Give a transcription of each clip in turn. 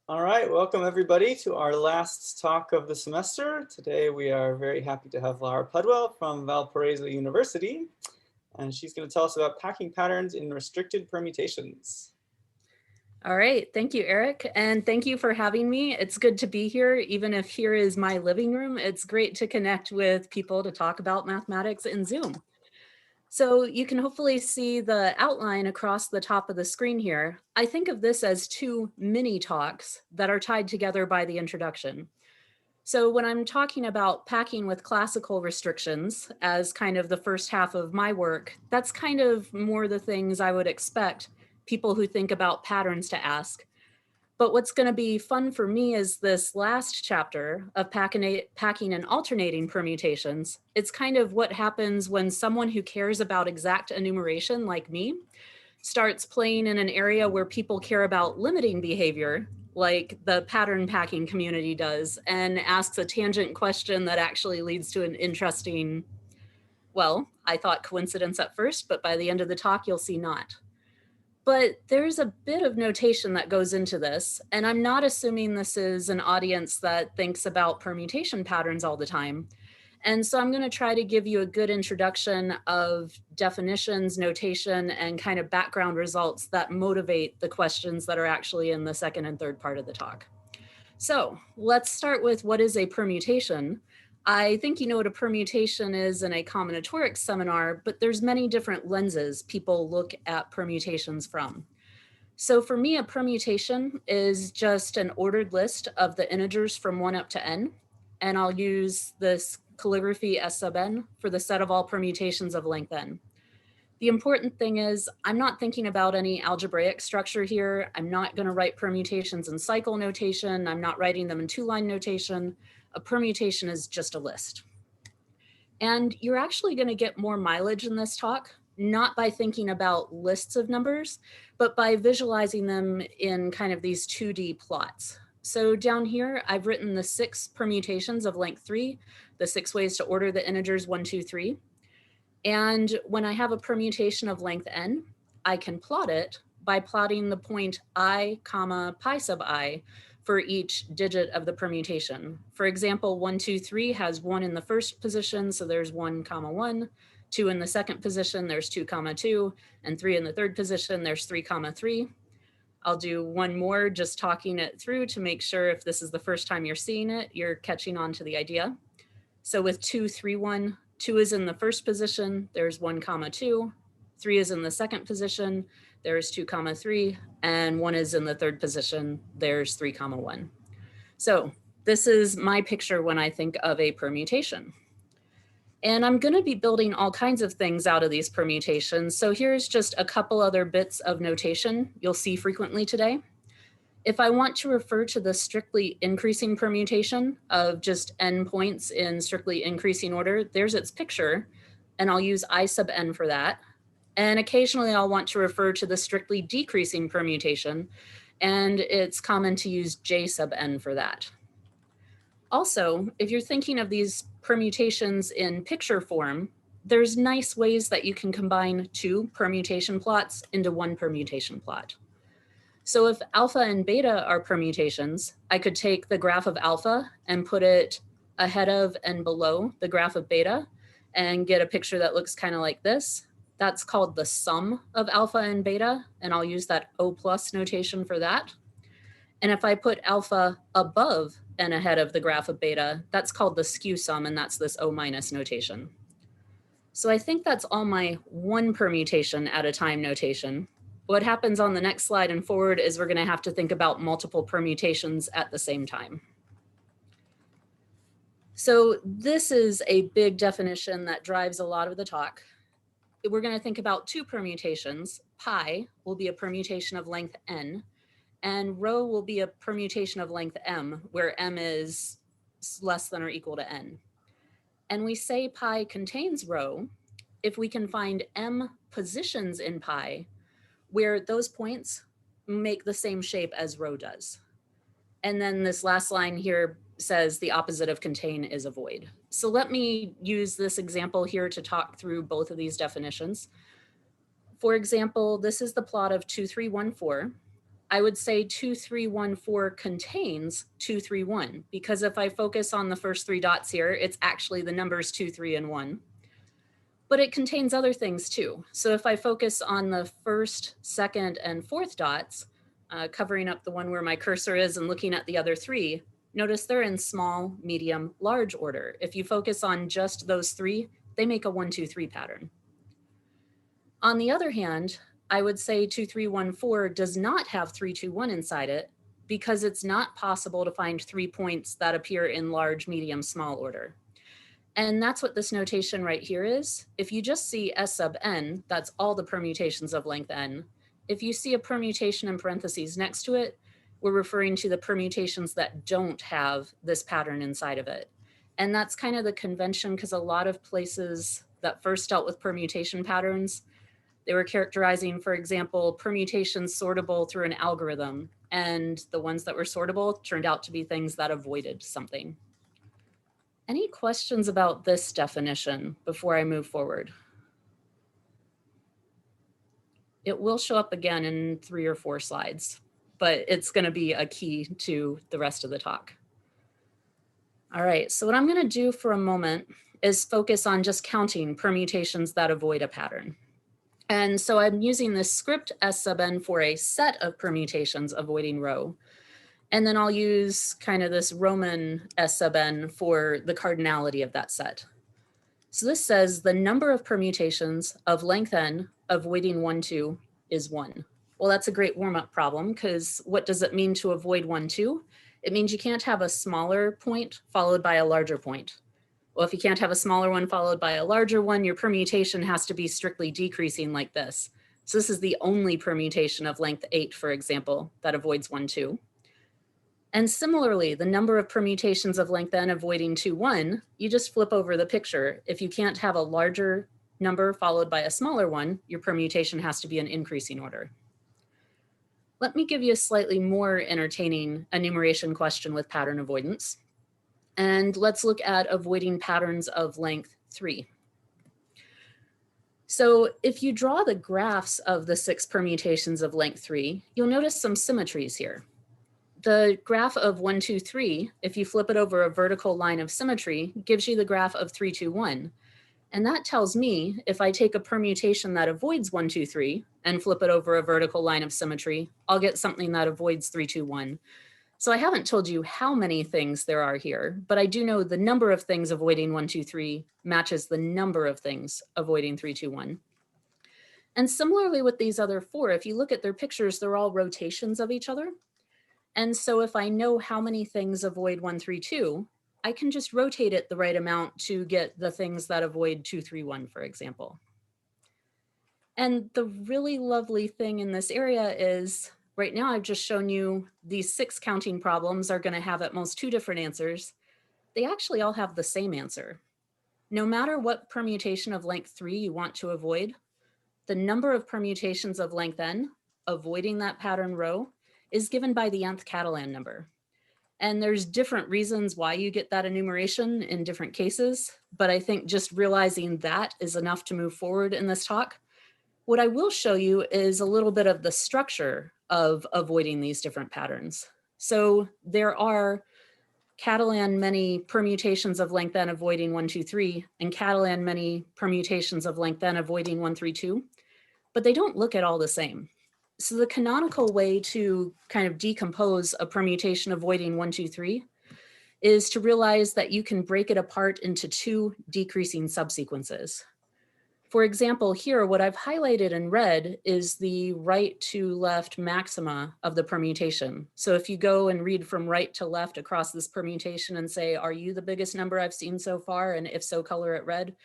All right, welcome everybody to our last talk of the semester. Today we are very happy to have Lara Pudwell from Valparaiso University, and she's going to tell us about packing patterns in restricted permutations. All right, thank you, Eric, and thank you for having me. It's good to be here, even if here is my living room. It's great to connect with people to talk about mathematics in Zoom. So you can hopefully see the outline across the top of the screen here. I think of this as two mini talks that are tied together by the introduction. So when I'm talking about packing with classical restrictions as kind of the first half of my work, that's kind of more the things I would expect people who think about patterns to ask. But what's going to be fun for me is this last chapter of packing and alternating permutations. It's kind of what happens when someone who cares about exact enumeration, like me, starts playing in an area where people care about limiting behavior, like the pattern packing community does, and asks a tangent question that actually leads to an interesting, well, I thought coincidence at first, but by the end of the talk, you'll see not. But there's a bit of notation that goes into this, and I'm not assuming this is an audience that thinks about permutation patterns all the time. And so I'm going to try to give you a good introduction of definitions, notation, and kind of background results that motivate the questions that are actually in the second and third part of the talk. So let's start with what is a permutation. I think you know what a permutation is in a combinatorics seminar, but there's many different lenses people look at permutations from. So for me, a permutation is just an ordered list of the integers from 1 up to n, and I'll use this calligraphy S sub n for the set of all permutations of length n. The important thing is I'm not thinking about any algebraic structure here. I'm not going to write permutations in cycle notation. I'm not writing them in two-line notation. A permutation is just a list. And you're actually going to get more mileage in this talk, not by thinking about lists of numbers, but by visualizing them in kind of these 2D plots. So down here, I've written the 6 permutations of length 3, the 6 ways to order the integers 1, 2, 3. And when I have a permutation of length n, I can plot it by plotting the point I, comma, pi sub I for each digit of the permutation. For example, 1, 2, 3 has 1 in the first position, so there's 1, comma 1. 2 in the second position, there's 2, comma 2. And 3 in the third position, there's 3, comma 3. I'll do one more just talking it through to make sure if this is the first time you're seeing it, you're catching on to the idea. So with 2, 3, 1, 2 is in the first position, there's 1, comma 2. 3 is in the second position, there's 2, comma 3. And 1 is in the third position, there's 3, comma 1. So this is my picture when I think of a permutation. And I'm going to be building all kinds of things out of these permutations. So here's just a couple other bits of notation you'll see frequently today. If I want to refer to the strictly increasing permutation of just n points in strictly increasing order, there's its picture, and I'll use I sub n for that. And occasionally I'll want to refer to the strictly decreasing permutation, and it's common to use j sub n for that. Also, if you're thinking of these permutations in picture form, there's nice ways that you can combine 2 permutation plots into 1 permutation plot. So if alpha and beta are permutations, I could take the graph of alpha and put it ahead of and below the graph of beta and get a picture that looks kind of like this. That's called the sum of alpha and beta, and I'll use that O plus notation for that. And if I put alpha above and ahead of the graph of beta, that's called the skew sum, and that's this O minus notation. So I think that's all my 1 permutation at a time notation. What happens on the next slide and forward is we're going to have to think about multiple permutations at the same time. So this is a big definition that drives a lot of the talk. We're going to think about 2 permutations. Pi will be a permutation of length n, and rho will be a permutation of length m, where m is less than or equal to n. And we say pi contains rho if we can find m positions in pi where those points make the same shape as rho does. And then this last line here says the opposite of contain is avoid. So let me use this example here to talk through both of these definitions. For example, this is the plot of 2, 3, 1, 4. I would say 2314 contains 231, because if I focus on the first three dots here, it's actually the numbers 2, 3, and 1. But it contains other things too. So if I focus on the first, second, and fourth dots, covering up the one where my cursor is and looking at the other three, notice they're in small, medium, large order. If you focus on just those three, they make a 1, 2, 3 pattern. On the other hand, I would say 2314 does not have 321 inside it, because it's not possible to find 3 points that appear in large, medium, small order. And that's what this notation right here is. If you just see S sub n, that's all the permutations of length n. If you see a permutation in parentheses next to it, we're referring to the permutations that don't have this pattern inside of it. And that's kind of the convention, because a lot of places that first dealt with permutation patterns, they were characterizing, for example, permutations sortable through an algorithm. And the ones that were sortable turned out to be things that avoided something. Any questions about this definition before I move forward? It will show up again in 3 or 4 slides, but it's going to be a key to the rest of the talk. All right, so what I'm going to do for a moment is focus on just counting permutations that avoid a pattern. And so I'm using this script S sub n for a set of permutations avoiding rho. And then I'll use kind of this Roman S sub n for the cardinality of that set. So this says the number of permutations of length n avoiding 1, 2 is 1. Well, that's a great warm-up problem, because what does it mean to avoid 1, 2? It means you can't have a smaller point followed by a larger point. Well, if you can't have a smaller one followed by a larger one, your permutation has to be strictly decreasing like this. So this is the only permutation of length 8, for example, that avoids 1, 2. And similarly, the number of permutations of length n avoiding 2, 1, you just flip over the picture. If you can't have a larger number followed by a smaller one, your permutation has to be in increasing order. Let me give you a slightly more entertaining enumeration question with pattern avoidance. And let's look at avoiding patterns of length 3. So if you draw the graphs of the 6 permutations of length 3, you'll notice some symmetries here. The graph of 1, 2, 3, if you flip it over a vertical line of symmetry, gives you the graph of 3, 2, 1. And that tells me if I take a permutation that avoids 1, 2, 3 and flip it over a vertical line of symmetry, I'll get something that avoids 3, 2, 1. So I haven't told you how many things there are here, but I do know the number of things avoiding 1, 2, 3 matches the number of things avoiding 3, 2, 1. And similarly with these other 4, if you look at their pictures, they're all rotations of each other. And so if I know how many things avoid 1, 3, 2, I can just rotate it the right amount to get the things that avoid 2, 3, 1, for example. And the really lovely thing in this area is right now I've just shown you these 6 counting problems are going to have at most 2 different answers. They actually all have the same answer. No matter what permutation of length 3 you want to avoid, the number of permutations of length n avoiding that pattern rho is given by the nth Catalan number. And there's different reasons why you get that enumeration in different cases, but I think just realizing that is enough to move forward in this talk. What I will show you is a little bit of the structure of avoiding these different patterns. So there are Catalan many permutations of length n avoiding 1, 2, 3, and Catalan many permutations of length n avoiding 1, 3, 2, but they don't look at all the same. So the canonical way to kind of decompose a permutation avoiding 1, 2, 3 is to realize that you can break it apart into 2 decreasing subsequences. For example, here, what I've highlighted in red is the right to left maxima of the permutation. So if you go and read from right to left across this permutation and say, are you the biggest number I've seen so far? And if so, color it red.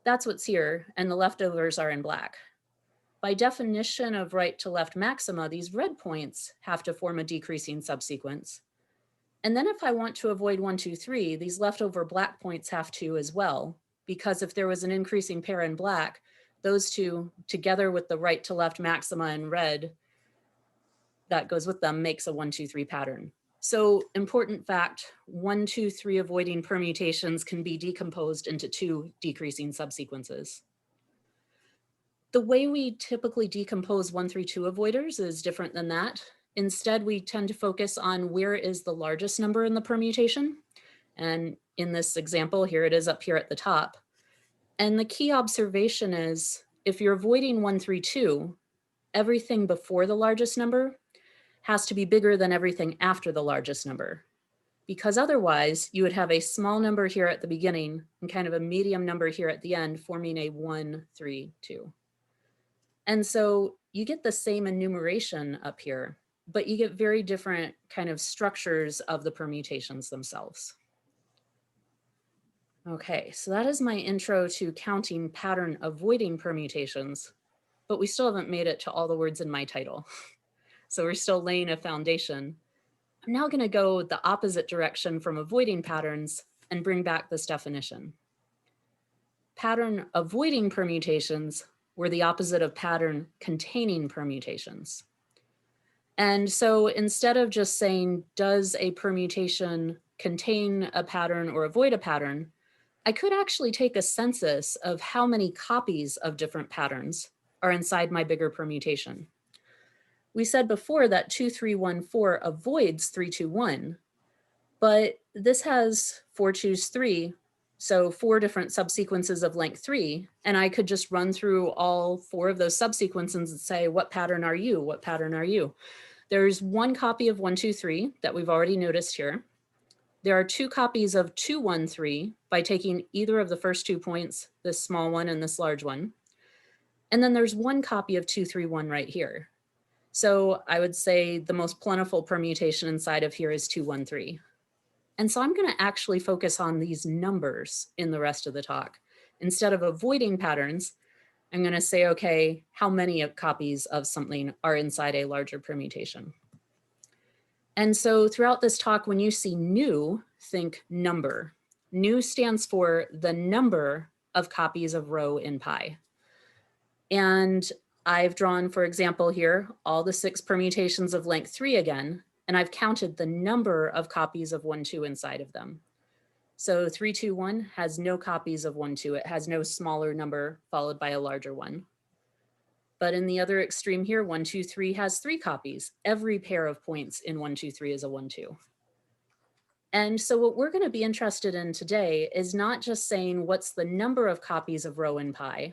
That's what's here, and the leftovers are in black. By definition of right to left maxima, these red points have to form a decreasing subsequence. And then if I want to avoid 1, 2, 3, these leftover black points have to as well, because if there was an increasing pair in black, those 2 together with the right to left maxima in red that goes with them makes a 1, 2, 3 pattern. So important fact, 1, 2, 3 avoiding permutations can be decomposed into 2 decreasing subsequences. The way we typically decompose 1, 3, 2 avoiders is different than that. Instead, we tend to focus on where is the largest number in the permutation. And in this example, here it is up here at the top. And the key observation is if you're avoiding 132, everything before the largest number has to be bigger than everything after the largest number. Because otherwise, you would have a small number here at the beginning and kind of a medium number here at the end, forming a 1, 3, 2. And so you get the same enumeration up here, but you get very different kind of structures of the permutations themselves. Okay, so that is my intro to counting pattern avoiding permutations, but we still haven't made it to all the words in my title. So we're still laying a foundation. I'm now going to go the opposite direction from avoiding patterns and bring back this definition. Pattern avoiding permutations were the opposite of pattern containing permutations. And so instead of just saying, does a permutation contain a pattern or avoid a pattern, I could actually take a census of how many copies of different patterns are inside my bigger permutation. We said before that 2314 avoids 321, but this has 4 choose 3, so 4 different subsequences of length 3, and I could just run through all 4 of those subsequences and say, what pattern are you? What pattern are you? There's 1 copy of 123 that we've already noticed here. There are 2 copies of 213 by taking either of the first 2 points, this small one and this large one. And then there's 1 copy of 231 right here. So I would say the most plentiful permutation inside of here is 213. And so I'm going to actually focus on these numbers in the rest of the talk. Instead of avoiding patterns, I'm going to say, okay, how many copies of something are inside a larger permutation? And so throughout this talk, when you see new, think number. New stands for the number of copies of rho in pi. And I've drawn, for example, here, all the 6 permutations of length 3 again, and I've counted the number of copies of 1, 2 inside of them. So 3, 2, 1 has no copies of 1, 2. It has no smaller number followed by a larger one. But in the other extreme here, 1, 2, 3 has 3 copies. Every pair of points in 1, 2, 3 is a 1, 2. And so what we're going to be interested in today is not just saying what's the number of copies of rho in pi,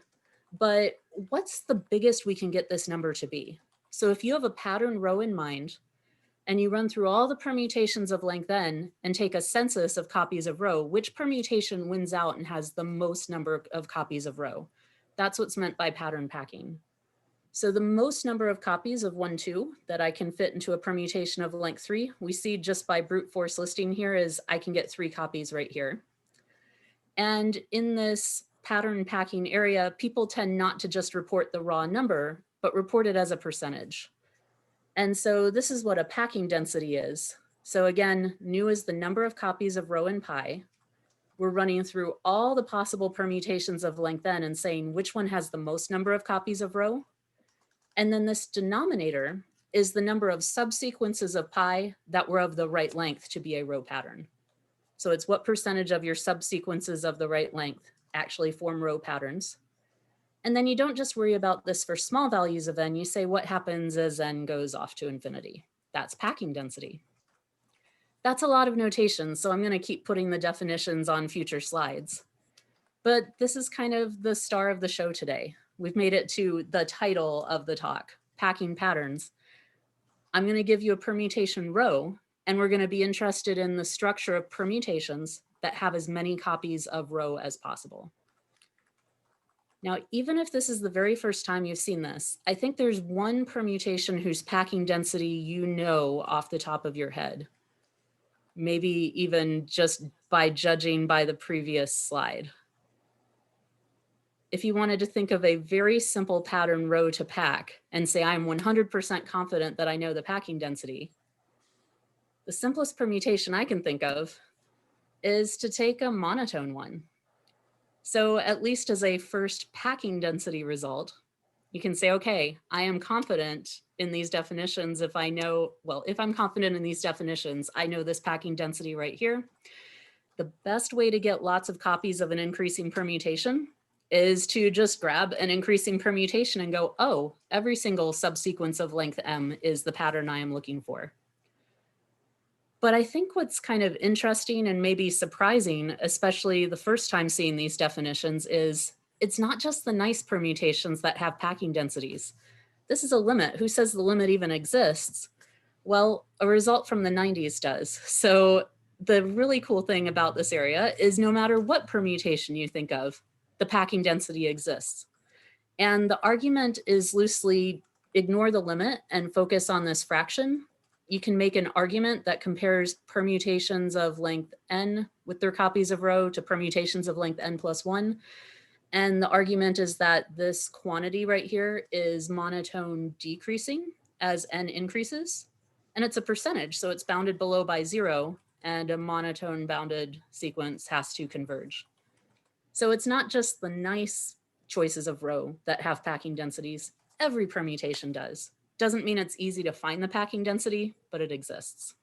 but what's the biggest we can get this number to be? So if you have a pattern rho in mind, and you run through all the permutations of length n and take a census of copies of rho, which permutation wins out and has the most number of copies of rho? That's what's meant by pattern packing. So the most number of copies of 1, 2 that I can fit into a permutation of length 3, we see just by brute force listing here is I can get 3 copies right here. And in this pattern packing area, people tend not to just report the raw number, but report it as a percentage. And so this is what a packing density is. So again, nu is the number of copies of rho in pi. We're running through all the possible permutations of length n and saying which one has the most number of copies of rho. And then this denominator is the number of subsequences of pi that were of the right length to be a rho pattern. So it's what percentage of your subsequences of the right length actually form rho patterns. And then you don't just worry about this for small values of n, you say what happens as n goes off to infinity. That's packing density. That's a lot of notation, so I'm going to keep putting the definitions on future slides. But this is kind of the star of the show today. We've made it to the title of the talk, packing patterns. I'm going to give you a permutation rho, and we're going to be interested in the structure of permutations that have as many copies of rho as possible. Now, even if this is the very first time you've seen this, I think there's one permutation whose packing density you know off the top of your head. Maybe even just by judging by the previous slide. If you wanted to think of a very simple pattern rho to pack and say, I'm 100% confident that I know the packing density, the simplest permutation I can think of is to take a monotone one. So at least as a first packing density result, you can say, okay, I am confident in these definitions if I know, well, if I'm confident in these definitions, I know this packing density right here. The best way to get lots of copies of an increasing permutation is to just grab an increasing permutation and go, oh, every single subsequence of length m is the pattern I am looking for. But I think what's kind of interesting and maybe surprising, especially the first time seeing these definitions, is it's not just the nice permutations that have packing densities. This is a limit. Who says the limit even exists? Well, a result from the 90s does. So the really cool thing about this area is no matter what permutation you think of, the packing density exists. And the argument is loosely ignore the limit and focus on this fraction. You can make an argument that compares permutations of length n with their copies of rho to permutations of length n plus 1. And the argument is that this quantity right here is monotone decreasing as n increases. And it's a percentage, so it's bounded below by 0, and a monotone bounded sequence has to converge. So it's not just the nice choices of rho that have packing densities. Every permutation does. Doesn't mean it's easy to find the packing density, but it exists.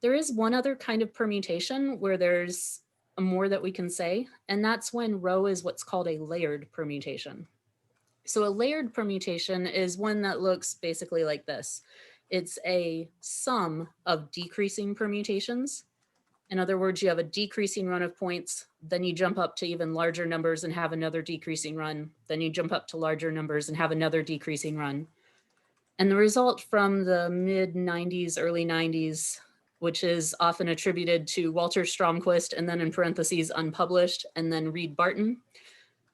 There is one other kind of permutation where there's more that we can say, and that's when rho is what's called a layered permutation. So a layered permutation is one that looks basically like this. It's a sum of decreasing permutations. In other words, you have a decreasing run of points, then you jump up to even larger numbers and have another decreasing run, then you jump up to larger numbers and have another decreasing run. And the result from the mid-90s, early 90s, which is often attributed to Walter Stromquist and then in parentheses unpublished, and then Reed Barton.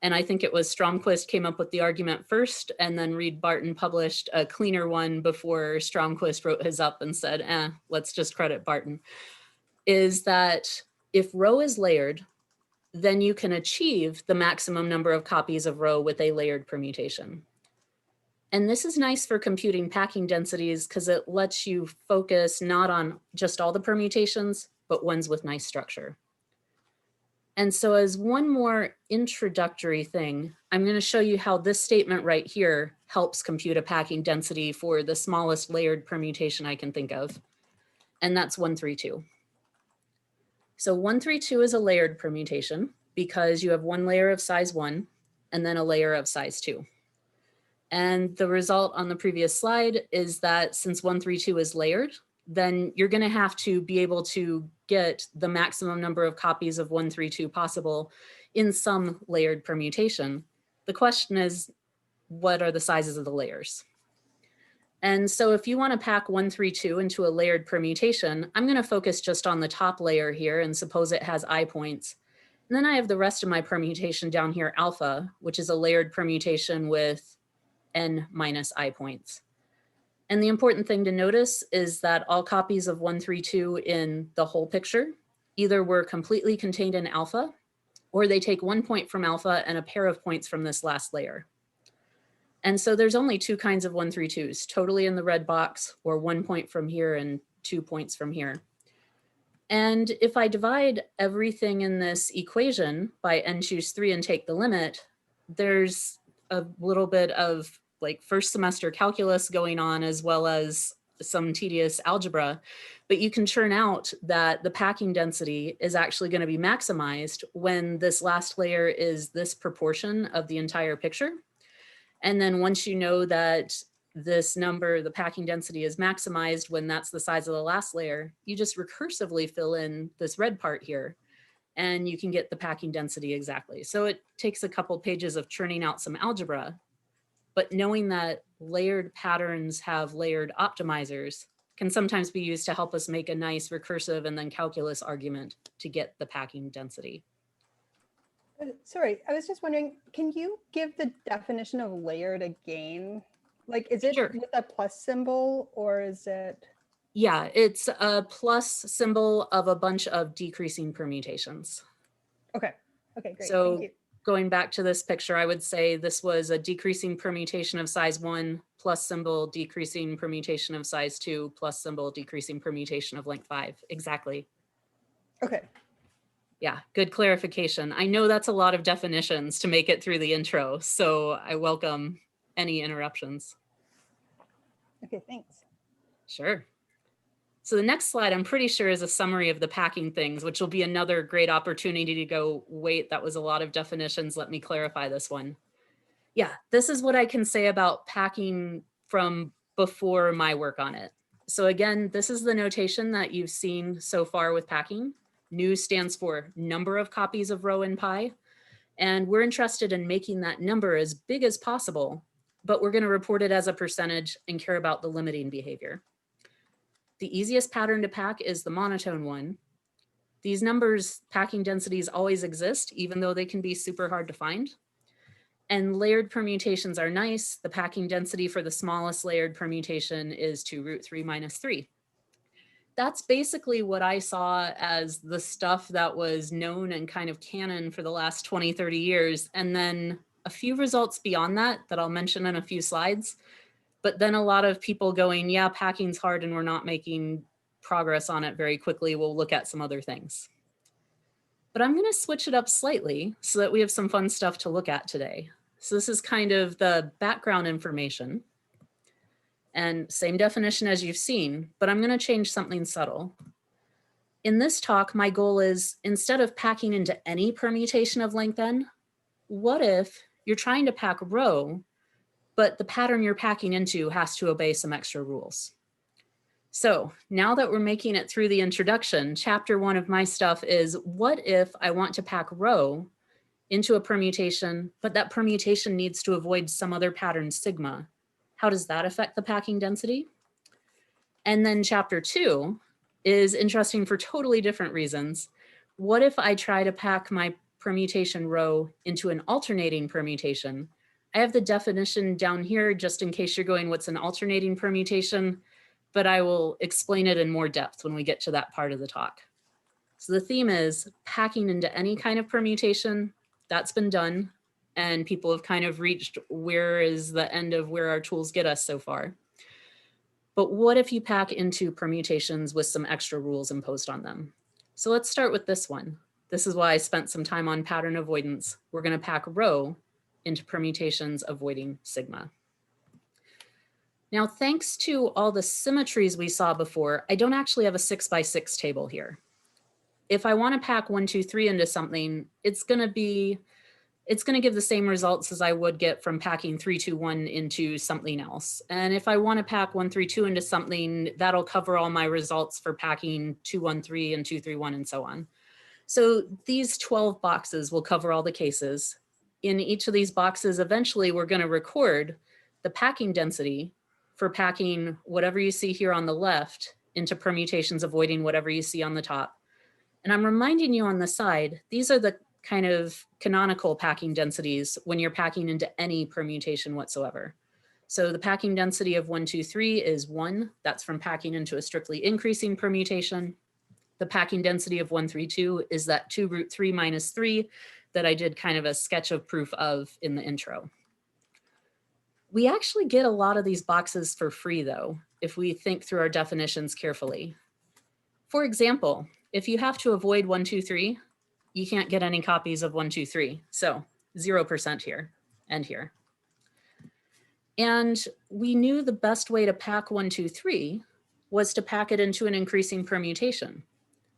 And I think it was Stromquist came up with the argument first, and then Reed Barton published a cleaner one before Stromquist wrote his up and said, let's just credit Barton. Is that if rho is layered, then you can achieve the maximum number of copies of rho with a layered permutation. And this is nice for computing packing densities because it lets you focus not on just all the permutations, but ones with nice structure. And so as one more introductory thing, I'm going to show you how this statement right here helps compute a packing density for the smallest layered permutation I can think of. And that's 132. So 132 is a layered permutation because you have one layer of size 1 and then a layer of size 2. And the result on the previous slide is that since 132 is layered, then you're going to have to be able to get the maximum number of copies of 132 possible in some layered permutation. The question is, what are the sizes of the layers? And so if you want to pack 132 into a layered permutation, I'm going to focus just on the top layer here and suppose it has I points. And then I have the rest of my permutation down here, alpha, which is a layered permutation with n minus I points. And the important thing to notice is that all copies of 132 in the whole picture either were completely contained in alpha, or they take 1 point from alpha and a pair of points from this last layer. And so there's only two kinds of 132s, totally in the red box, or 1 point from here and 2 points from here. And if I divide everything in this equation by n choose 3 and take the limit, there's a little bit of like first semester calculus going on as well as some tedious algebra, but you can churn out that the packing density is actually going to be maximized when this last layer is this proportion of the entire picture. And then once you know that this number, the packing density is maximized when that's the size of the last layer, you just recursively fill in this red part here and you can get the packing density exactly. So it takes a couple pages of churning out some algebra, but knowing that layered patterns have layered optimizers can sometimes be used to help us make a nice recursive and then calculus argument to get the packing density. Sorry, I was just wondering, can you give the definition of layered again? Like, is it Sure. with a plus symbol or is it? Yeah, it's a plus symbol of a bunch of decreasing permutations. Okay, okay, great, So thank you. going back to this picture, I would say this was a decreasing permutation of size 1, plus symbol decreasing permutation of size 2, plus symbol decreasing permutation of length 5. Exactly. Okay. Yeah, good clarification. I know that's a lot of definitions to make it through the intro, so I welcome any interruptions. Okay, thanks. Sure. So the next slide, I'm pretty sure, is a summary of the packing things, which will be another great opportunity to go, wait, that was a lot of definitions. Let me clarify this one. Yeah, this is what I can say about packing from before my work on it. So again, this is the notation that you've seen so far with packing. Nu stands for number of copies of rho in pi. And we're interested in making that number as big as possible, but we're going to report it as a percentage and care about the limiting behavior. The easiest pattern to pack is the monotone one. These numbers, packing densities, always exist, even though they can be super hard to find. And layered permutations are nice. The packing density for the smallest layered permutation is 2√3 minus 3. That's basically what I saw as the stuff that was known and kind of canon for the last 20, 30 years. And then a few results beyond that I'll mention in a few slides. But then a lot of people going, yeah, packing's hard and we're not making progress on it very quickly. We'll look at some other things. But I'm going to switch it up slightly so that we have some fun stuff to look at today. So this is kind of the background information. And same definition as you've seen, but I'm going to change something subtle. In this talk, my goal is, instead of packing into any permutation of length n, what if you're trying to pack rho, but the pattern you're packing into has to obey some extra rules? So now that we're making it through the introduction, chapter 1 of my stuff is, what if I want to pack rho into a permutation, but that permutation needs to avoid some other pattern sigma? How does that affect the packing density? And then chapter 2 is interesting for totally different reasons. What if I try to pack my permutation rho into an alternating permutation? I have the definition down here just in case you're going, what's an alternating permutation? But I will explain it in more depth when we get to that part of the talk. So the theme is packing into any kind of permutation. That's been done. And people have kind of reached where is the end of where our tools get us so far. But what if you pack into permutations with some extra rules imposed on them? So let's start with this one. This is why I spent some time on pattern avoidance. We're going to pack rho into permutations avoiding sigma. Now, thanks to all the symmetries we saw before, I don't actually have a 6x6 table here. If I want to pack 1, 2, 3 into something, it's going to give the same results as I would get from packing 3, 2, 1 into something else. And if I want to pack 1, 3, 2 into something, that'll cover all my results for packing 2, 1, 3 and 2, 3, 1 and so on. So these 12 boxes will cover all the cases. In each of these boxes, eventually we're going to record the packing density for packing whatever you see here on the left into permutations avoiding whatever you see on the top. And I'm reminding you on the side, these are the kind of canonical packing densities when you're packing into any permutation whatsoever. So the packing density of 1, 2, 3 is 1. That's from packing into a strictly increasing permutation. The packing density of 1, 3, 2 is that 2√3 minus 3 that I did kind of a sketch of proof of in the intro. We actually get a lot of these boxes for free though, if we think through our definitions carefully. For example, if you have to avoid 1, 2, 3, you can't get any copies of 1, 2, 3. So 0% here and here. And we knew the best way to pack 1, 2, 3 was to pack it into an increasing permutation.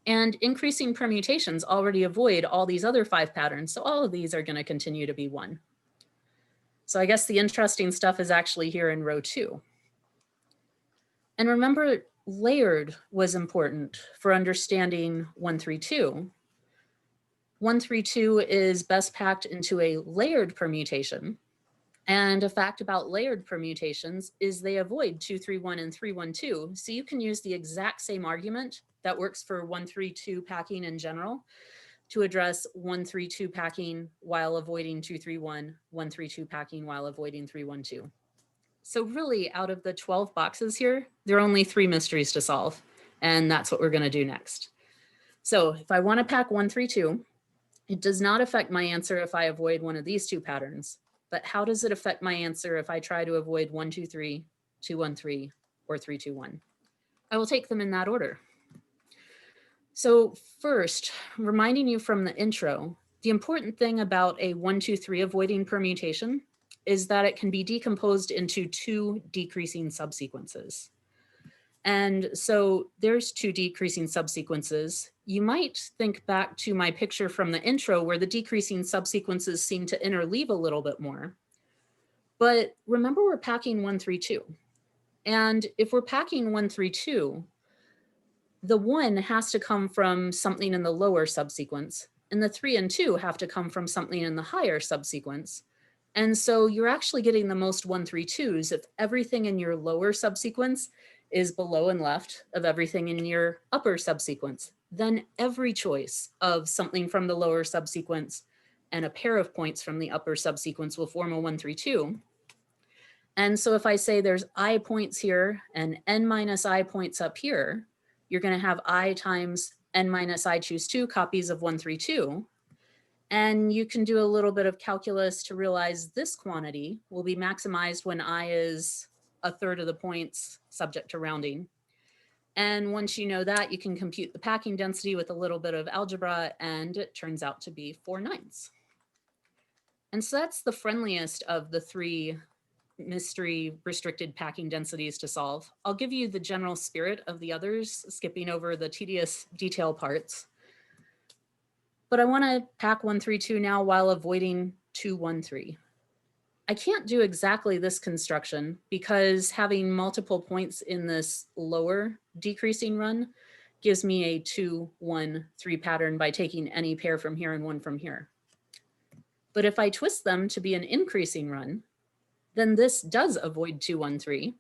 And increasing permutations already avoid all these other 5 patterns. So all of these are going to continue to be 1. So I guess the interesting stuff is actually here in row 2. And remember, layered was important for understanding 1, 3, 2. 1, 3, 2 is best packed into a layered permutation. And a fact about layered permutations is they avoid 2, 3, 1 and 3, 1, 2. So you can use the exact same argument that works for 1, 3, 2 packing in general to address 1, 3, 2 packing while avoiding 2, 3, 1, 1, 3, 2 packing while avoiding 3, 1, 2. So really, out of the 12 boxes here, there are only 3 mysteries to solve. And that's what we're going to do next. So if I want to pack 1, 3, 2, it does not affect my answer if I avoid one of these 2 patterns. But how does it affect my answer if I try to avoid 1, 2, 3, 2, 1, 3, or 3, 2, 1? I will take them in that order. So first, reminding you from the intro, the important thing about a 1, 2, 3 avoiding permutation is that it can be decomposed into 2 decreasing subsequences. And so there's 2 decreasing subsequences. You might think back to my picture from the intro where the decreasing subsequences seem to interleave a little bit more. But remember, we're packing 1, 3, 2. And if we're packing 1, 3, 2, the 1 has to come from something in the lower subsequence, and the 3 and 2 have to come from something in the higher subsequence. And so you're actually getting the most 1, 3, 2s if everything in your lower subsequence is below and left of everything in your upper subsequence. Then every choice of something from the lower subsequence and a pair of points from the upper subsequence will form a 1, 3, 2. And so if I say there's I points here and n minus I points up here, you're going to have I times n minus I choose 2 copies of 1, 3, 2. And you can do a little bit of calculus to realize this quantity will be maximized when I is a third of the points subject to rounding. And once you know that, you can compute the packing density with a little bit of algebra, and it turns out to be 4/9. And so that's the friendliest of the 3 mystery restricted packing densities to solve. I'll give you the general spirit of the others, skipping over the tedious detail parts. But I want to pack 1, 3, 2 now while avoiding 2, 1, 3. I can't do exactly this construction because having multiple points in this lower decreasing run gives me a 2, 1, 3 pattern by taking any pair from here and 1 from here. But if I twist them to be an increasing run, then this does avoid 2, 1, 3.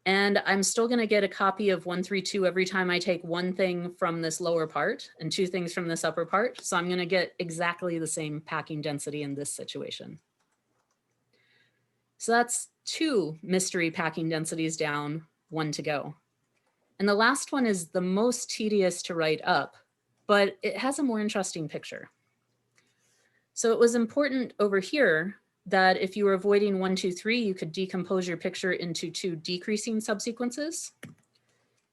And I'm still going to get a copy of 1, 3, 2 every time I take 1 thing from this lower part and 2 things from this upper part. So I'm going to get exactly the same packing density in this situation. So that's 2 mystery packing densities down, 1 to go. And the last one is the most tedious to write up, but it has a more interesting picture. So it was important over here that if you were avoiding 1, 2, 3, you could decompose your picture into 2 decreasing subsequences.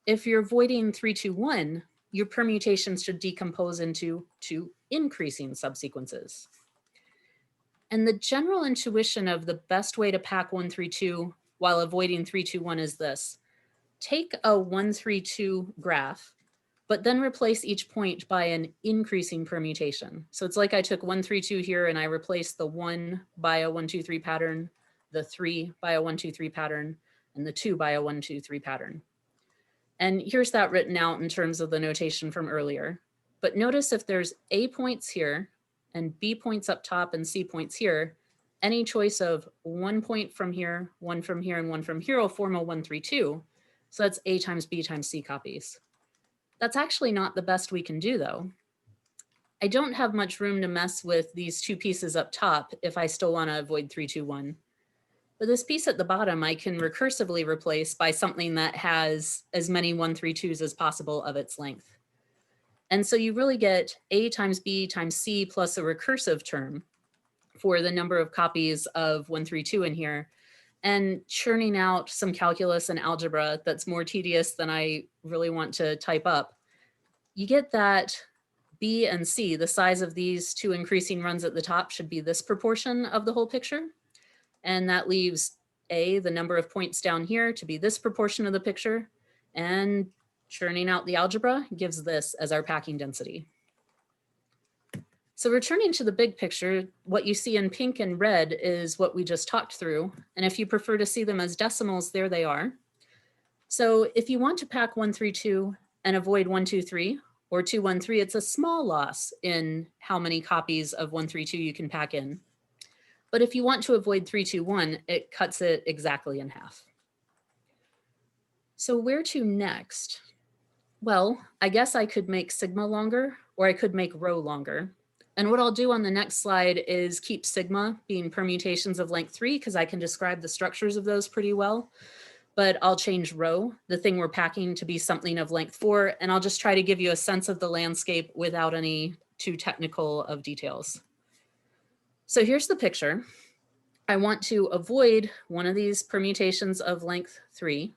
If you're avoiding 3, 2, 1, your permutations should decompose into 2 increasing subsequences. And the general intuition of the best way to pack 1, 3, 2 while avoiding 3, 2, 1 is this. Take a 1, 3, 2 graph, but then replace each point by an increasing permutation. So it's like I took 1, 3, 2 here and I replaced the 1 by a 1, 2, 3 pattern, the 3 by a 1, 2, 3 pattern, and the 2 by a 1, 2, 3 pattern. And here's that written out in terms of the notation from earlier. But notice if there's A points here and B points up top and C points here, any choice of 1 point from here, 1 from here, and 1 from here will form a 1, 3, 2. So that's A times B times C copies. That's actually not the best we can do though. I don't have much room to mess with these 2 pieces up top if I still want to avoid 3, 2, 1. But this piece at the bottom I can recursively replace by something that has as many 1, 3, 2s as possible of its length. And so you really get A times B times C plus a recursive term for the number of copies of 1, 3, 2 in here, and churning out some calculus and algebra that's more tedious than I really want to type up. You get that B and C, the size of these 2 increasing runs at the top should be this proportion of the whole picture. And that leaves A, the number of points down here, to be this proportion of the picture. And churning out the algebra gives this as our packing density. So returning to the big picture, what you see in pink and red is what we just talked through. And if you prefer to see them as decimals, there they are. So if you want to pack 1, 3, 2 and avoid 1, 2, 3, or 2, 1, 3, it's a small loss in how many copies of 1, 3, 2 you can pack in. But if you want to avoid 3, 2, 1, it cuts it exactly in half. So where to next? Well, I guess I could make sigma longer, or I could make rho longer. And what I'll do on the next slide is keep sigma being permutations of length 3, because I can describe the structures of those pretty well. But I'll change rho, the thing we're packing, to be something of length 4, and I'll just try to give you a sense of the landscape without any too technical of details. So here's the picture. I want to avoid one of these permutations of length 3,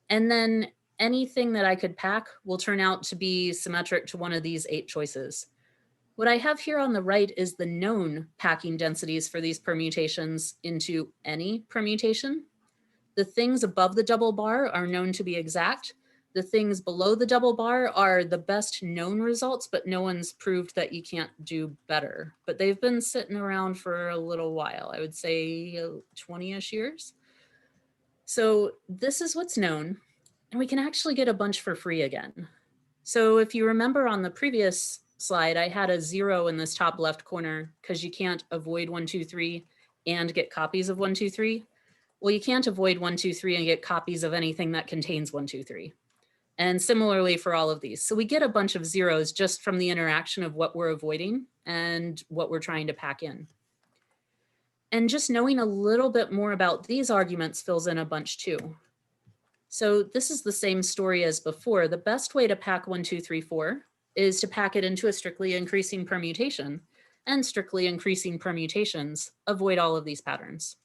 and then anything that I could pack will turn out to be symmetric to one of these 8 choices. What I have here on the right is the known packing densities for these permutations into any permutation. The things above the double bar are known to be exact. The things below the double bar are the best known results, but no one's proved that you can't do better. But they've been sitting around for a little while, I would say 20-ish years. So this is what's known, and we can actually get a bunch for free again. So if you remember on the previous slide, I had a 0 in this top left corner because you can't avoid 1, 2, 3 and get copies of 1, 2, 3. Well, you can't avoid 1, 2, 3 and get copies of anything that contains 1, 2, 3. And similarly for all of these. So we get a bunch of zeros just from the interaction of what we're avoiding and what we're trying to pack in. And just knowing a little bit more about these arguments fills in a bunch too. So this is the same story as before. The best way to pack 1, 2, 3, 4 is to pack it into a strictly increasing permutation, and strictly increasing permutations avoid all of these patterns.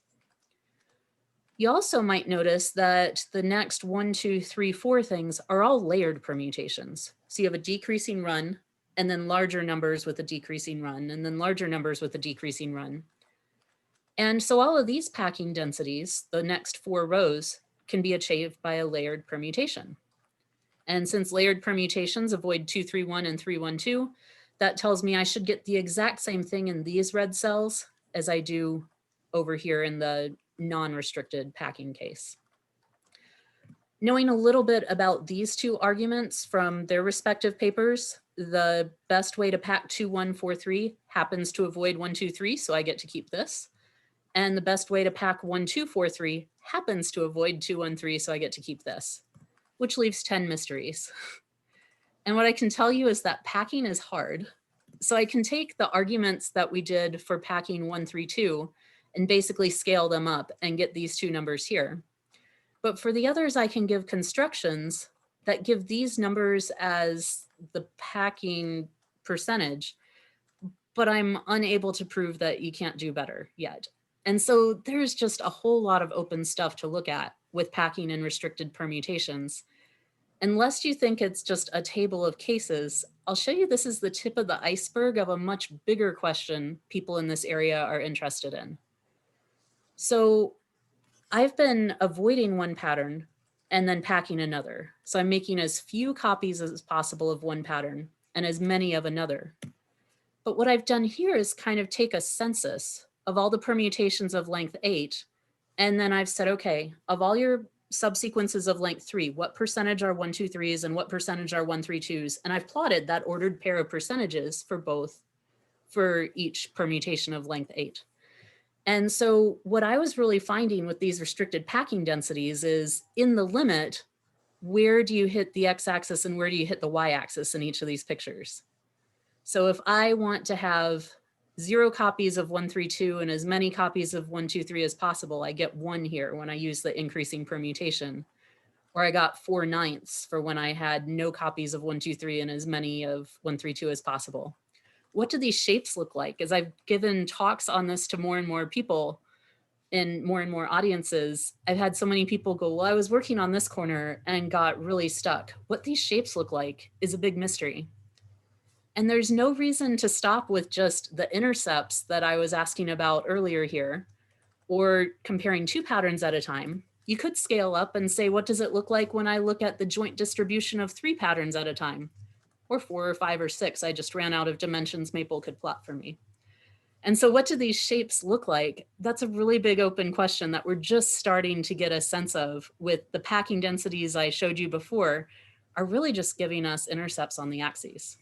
You also might notice that the next 1, 2, 3, 4 things are all layered permutations. So you have a decreasing run, and then larger numbers with a decreasing run, and then larger numbers with a decreasing run. And so all of these packing densities, the next 4 rows, can be achieved by a layered permutation. And since layered permutations avoid 2, 3, 1 and 3, 1, 2, that tells me I should get the exact same thing in these red cells as I do over here in the non-restricted packing case. Knowing a little bit about these 2 arguments from their respective papers, the best way to pack 2, 1, 4, 3 happens to avoid 1, 2, 3, so I get to keep this. And the best way to pack 1, 2, 4, 3 happens to avoid 2, 1, 3, so I get to keep this, which leaves 10 mysteries. And what I can tell you is that packing is hard. So I can take the arguments that we did for packing 1, 3, 2 and basically scale them up and get these 2 numbers here. But for the others, I can give constructions that give these numbers as the packing percentage, but I'm unable to prove that you can't do better yet. And so there's just a whole lot of open stuff to look at with packing and restricted permutations. Unless you think it's just a table of cases, I'll show you this is the tip of the iceberg of a much bigger question people in this area are interested in. So I've been avoiding one pattern and then packing another. So I'm making as few copies as possible of one pattern and as many of another. But what I've done here is kind of take a census of all the permutations of length 8. And then I've said, okay, of all your subsequences of length 3, what percentage are 1, 2, 3s and what percentage are 1, 3, 2s? And I've plotted that ordered pair of percentages for each permutation of length 8. And so what I was really finding with these restricted packing densities is in the limit, where do you hit the x-axis and where do you hit the y-axis in each of these pictures? So if I want to have 0 copies of 1, 3, 2 and as many copies of 1, 2, 3 as possible, I get 1 here when I use the increasing permutation. Or I got 4/9 for when I had no copies of 1, 2, 3 and as many of 1, 3, 2 as possible. What do these shapes look like? As I've given talks on this to more and more people in more and more audiences, I've had so many people go, well, I was working on this corner and got really stuck. What these shapes look like is a big mystery. And there's no reason to stop with just the intercepts that I was asking about earlier here, or comparing 2 patterns at a time. You could scale up and say, what does it look like when I look at the joint distribution of 3 patterns at a time? Or 4 or 5 or 6, I just ran out of dimensions Maple could plot for me. And so what do these shapes look like? That's a really big open question that we're just starting to get a sense of with the packing densities I showed you before are really just giving us intercepts on the axes.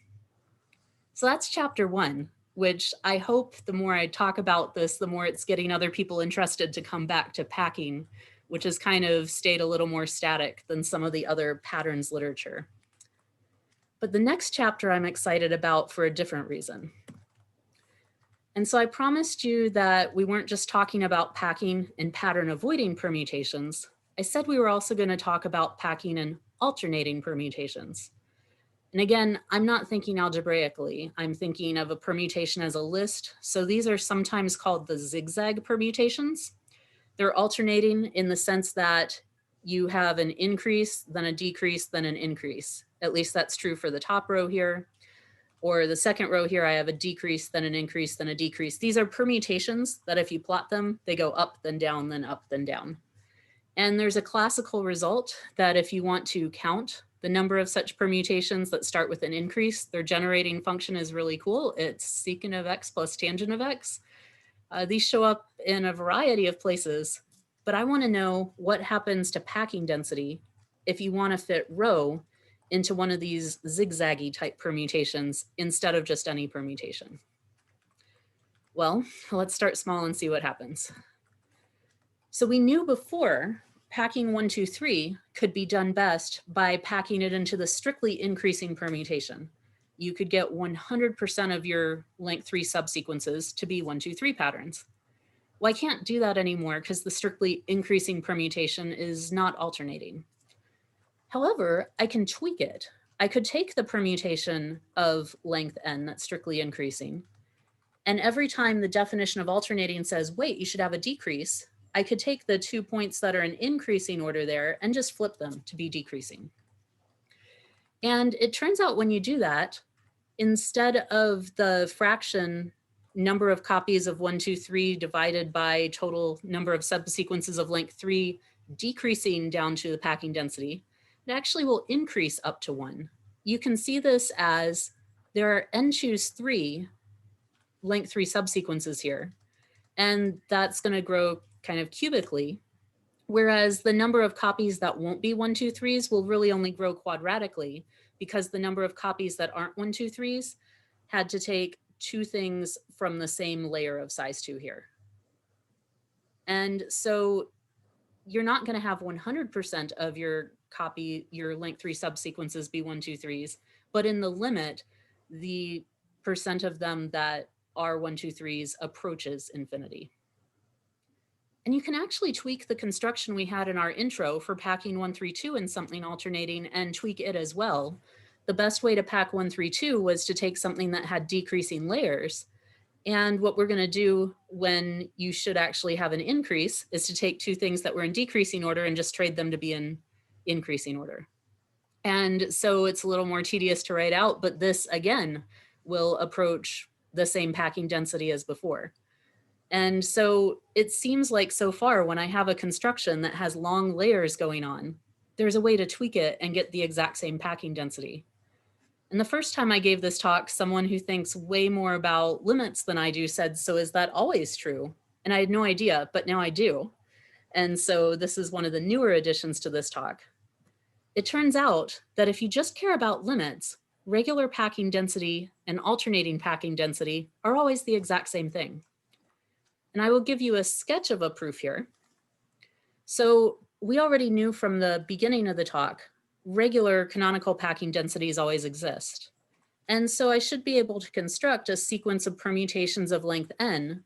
So that's chapter 1, which I hope the more I talk about this, the more it's getting other people interested to come back to packing, which has kind of stayed a little more static than some of the other patterns literature. But the next chapter I'm excited about for a different reason. And so I promised you that we weren't just talking about packing and pattern avoiding permutations. I said we were also going to talk about packing and alternating permutations. And again, I'm not thinking algebraically. I'm thinking of a permutation as a list. So these are sometimes called the zigzag permutations. They're alternating in the sense that you have an increase, then a decrease, then an increase. At least that's true for the top row here. Or the second row here, I have a decrease, then an increase, then a decrease. These are permutations that if you plot them, they go up, then down, then up, then down. And there's a classical result that if you want to count the number of such permutations that start with an increase, their generating function is really cool. It's secant of x plus tangent of x. These show up in a variety of places, but I want to know what happens to packing density if you want to fit rho into one of these zigzaggy type permutations instead of just any permutation. Well, let's start small and see what happens. So we knew before packing 1, 2, 3 could be done best by packing it into the strictly increasing permutation. You could get 100% of your length 3 subsequences to be 1, 2, 3 patterns. Well, I can't do that anymore because the strictly increasing permutation is not alternating. However, I can tweak it. I could take the permutation of length n that's strictly increasing, and every time the definition of alternating says, wait, you should have a decrease, I could take the 2 points that are in increasing order there and just flip them to be decreasing. And it turns out when you do that, instead of the fraction number of copies of 1, 2, 3 divided by total number of subsequences of length 3 decreasing down to the packing density, it actually will increase up to 1. You can see this as there are n choose 3 length 3 subsequences here, and that's going to grow kind of cubically, whereas the number of copies that won't be 1, 2, 3s will really only grow quadratically, because the number of copies that aren't 1, 2, 3s had to take 2 things from the same layer of size 2 here. And so you're not going to have 100% of your length 3 subsequences be 1, 2, 3s, but in the limit, the percent of them that are 1, 2, 3s approaches infinity. And you can actually tweak the construction we had in our intro for packing 1, 3, 2 in something alternating and tweak it as well. The best way to pack 1, 3, 2 was to take something that had decreasing layers. And what we're going to do when you should actually have an increase is to take 2 things that were in decreasing order and just trade them to be in increasing order. And so it's a little more tedious to write out, but this again will approach the same packing density as before. And so it seems like so far when I have a construction that has long layers going on, there's a way to tweak it and get the exact same packing density. And the first time I gave this talk, someone who thinks way more about limits than I do said, so is that always true? And I had no idea, but now I do. And so this is one of the newer additions to this talk. It turns out that if you just care about limits, regular packing density and alternating packing density are always the exact same thing. And I will give you a sketch of a proof here. So we already knew from the beginning of the talk, regular canonical packing densities always exist. And so I should be able to construct a sequence of permutations of length n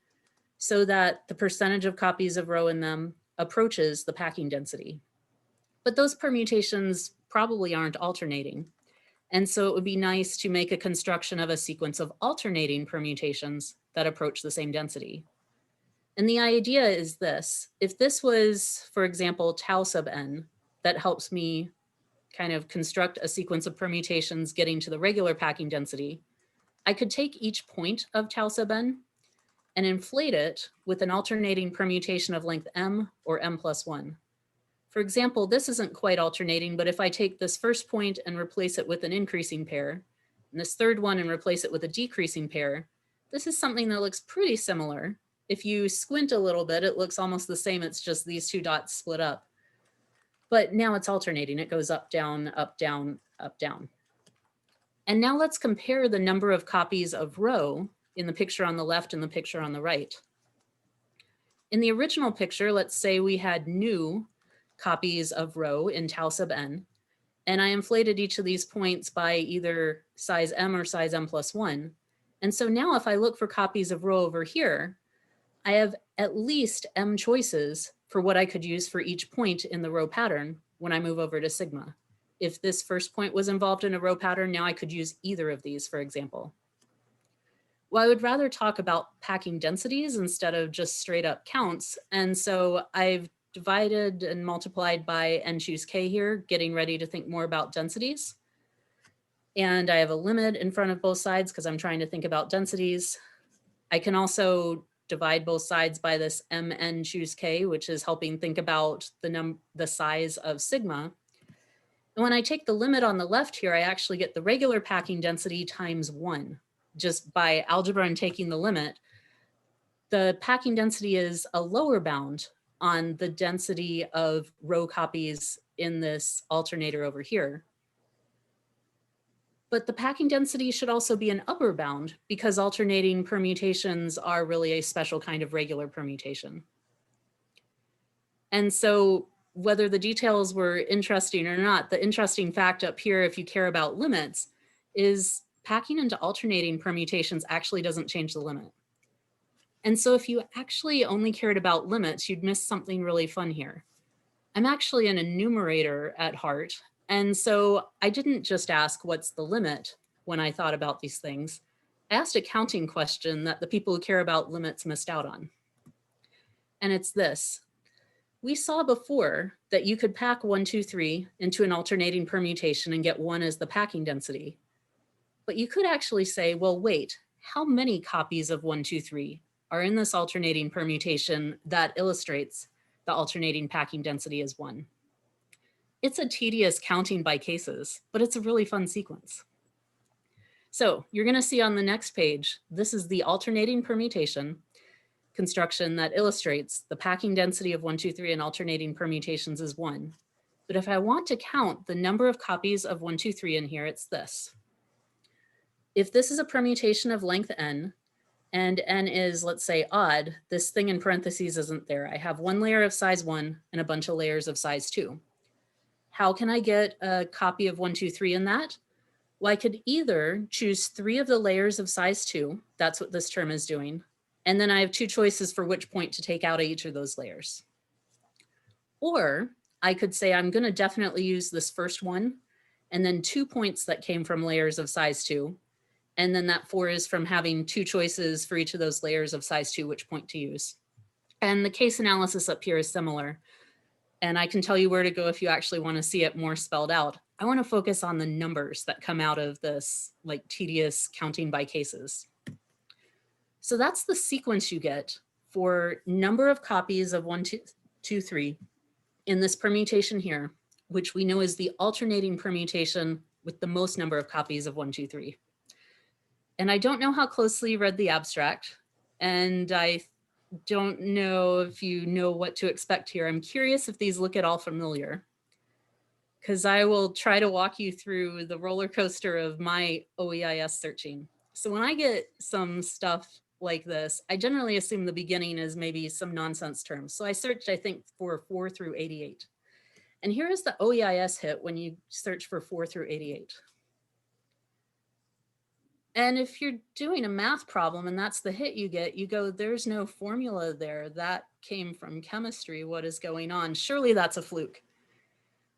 so that the percentage of copies of rho in them approaches the packing density. But those permutations probably aren't alternating. And so it would be nice to make a construction of a sequence of alternating permutations that approach the same density. And the idea is this: if this was, for example, tau sub n, that helps me kind of construct a sequence of permutations getting to the regular packing density, I could take each point of tau sub n and inflate it with an alternating permutation of length m or m plus 1. For example, this isn't quite alternating, but if I take this first point and replace it with an increasing pair, and this third one and replace it with a decreasing pair, this is something that looks pretty similar. If you squint a little bit, it looks almost the same. It's just these 2 dots split up. But now it's alternating. It goes up, down, up, down, up, down. And now let's compare the number of copies of rho in the picture on the left and the picture on the right. In the original picture, let's say we had new copies of rho in tau sub n, and I inflated each of these points by either size m or size m plus 1. And so now if I look for copies of rho over here, I have at least m choices for what I could use for each point in the rho pattern when I move over to sigma. If this first point was involved in a rho pattern, now I could use either of these, for example. Well, I would rather talk about packing densities instead of just straight up counts. And so I've divided and multiplied by n choose k here, getting ready to think more about densities. And I have a limit in front of both sides because I'm trying to think about densities. I can also divide both sides by this mn choose k, which is helping think about the size of sigma. And when I take the limit on the left here, I actually get the regular packing density times 1. Just by algebra and taking the limit, the packing density is a lower bound on the density of row copies in this alternator over here. But the packing density should also be an upper bound because alternating permutations are really a special kind of regular permutation. And so whether the details were interesting or not, the interesting fact up here, if you care about limits, is packing into alternating permutations actually doesn't change the limit. And so if you actually only cared about limits, you'd miss something really fun here. I'm actually an enumerator at heart. And so I didn't just ask what's the limit when I thought about these things. I asked a counting question that the people who care about limits missed out on. And it's this. We saw before that you could pack 1, 2, 3 into an alternating permutation and get 1 as the packing density. But you could actually say, well, wait, how many copies of 1, 2, 3 are in this alternating permutation that illustrates the alternating packing density as 1? It's a tedious counting by cases, but it's a really fun sequence. So you're going to see on the next page, this is the alternating permutation construction that illustrates the packing density of 1, 2, 3 in alternating permutations is 1. But if I want to count the number of copies of 1, 2, 3 in here, it's this. If this is a permutation of length n, and n is, let's say, odd, this thing in parentheses isn't there. I have 1 layer of size 1 and a bunch of layers of size 2. How can I get a copy of 1, 2, 3 in that? Well, I could either choose 3 of the layers of size 2. That's what this term is doing. And then I have 2 choices for which point to take out of each of those layers. Or I could say I'm going to definitely use this first one, and then 2 points that came from layers of size 2. And then that 4 is from having 2 choices for each of those layers of size 2, which point to use. And the case analysis up here is similar. And I can tell you where to go if you actually want to see it more spelled out. I want to focus on the numbers that come out of this like tedious counting by cases. So that's the sequence you get for number of copies of 1, 2, 3 in this permutation here, which we know is the alternating permutation with the most number of copies of 1, 2, 3. And I don't know how closely you read the abstract, and I don't know if you know what to expect here. I'm curious if these look at all familiar, because I will try to walk you through the roller coaster of my OEIS searching. So when I get some stuff like this, I generally assume the beginning is maybe some nonsense terms. So I searched, I think, for 4 through 88. And here is the OEIS hit when you search for 4 through 88. And if you're doing a math problem and that's the hit you get, you go, there's no formula there. That came from chemistry. What is going on? Surely that's a fluke.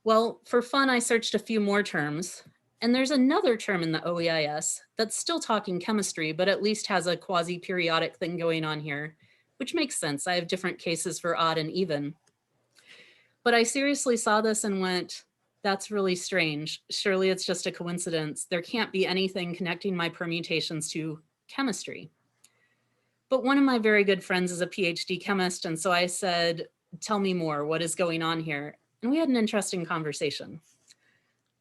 Well, for fun, I searched a few more terms. And there's another term in the OEIS that's still talking chemistry, but at least has a quasi-periodic thing going on here, which makes sense. I have different cases for odd and even. But I seriously saw this and went, that's really strange. Surely it's just a coincidence. There can't be anything connecting my permutations to chemistry. But one of my very good friends is a PhD chemist. And so I said, tell me more, what is going on here? And we had an interesting conversation.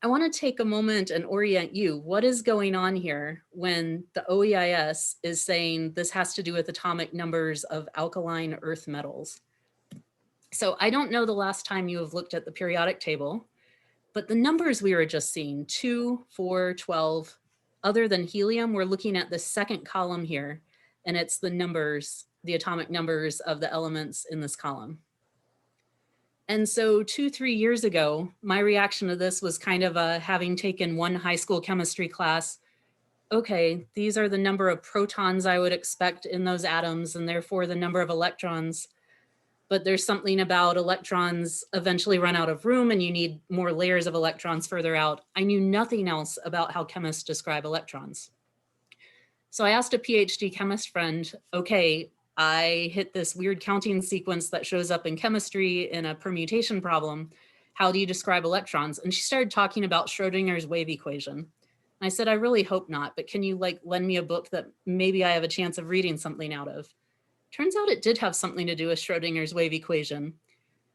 I want to take a moment and orient you. What is going on here when the OEIS is saying this has to do with atomic numbers of alkaline earth metals? So I don't know the last time you have looked at the periodic table, but the numbers we were just seeing, 2, 4, 12, other than helium, we're looking at the second column here, and it's the numbers, the atomic numbers of the elements in this column. And so 2-3 years ago, my reaction to this was kind of having taken one high school chemistry class. Okay, these are the number of protons I would expect in those atoms, and therefore the number of electrons. But there's something about electrons eventually run out of room and you need more layers of electrons further out. I knew nothing else about how chemists describe electrons. So I asked a PhD chemist friend, okay, I hit this weird counting sequence that shows up in chemistry in a permutation problem. How do you describe electrons? And she started talking about Schrodinger's wave equation. And I said, I really hope not, but can you lend me a book that maybe I have a chance of reading something out of? Turns out it did have something to do with Schrodinger's wave equation,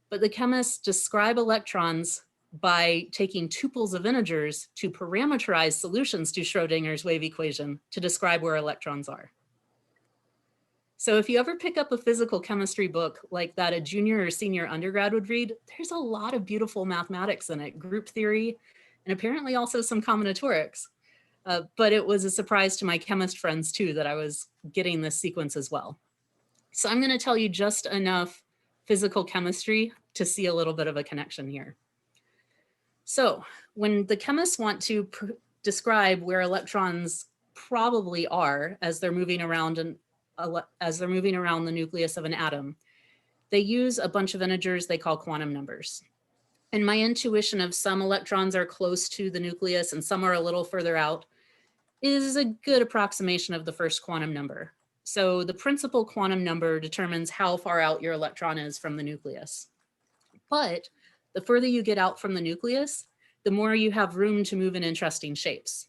but the chemists describe electrons by taking tuples of integers to parameterize solutions to Schrodinger's wave equation to describe where electrons are. So if you ever pick up a physical chemistry book like that a junior or senior undergrad would read, there's a lot of beautiful mathematics in it, group theory, and apparently also some combinatorics. But it was a surprise to my chemist friends too that I was getting this sequence as well. So I'm going to tell you just enough physical chemistry to see a little bit of a connection here. So when the chemists want to describe where electrons probably are as they're moving around the nucleus of an atom, they use a bunch of integers they call quantum numbers. And my intuition of some electrons are close to the nucleus and some are a little further out is a good approximation of the first quantum number. So the principal quantum number determines how far out your electron is from the nucleus. But the further you get out from the nucleus, the more you have room to move in interesting shapes.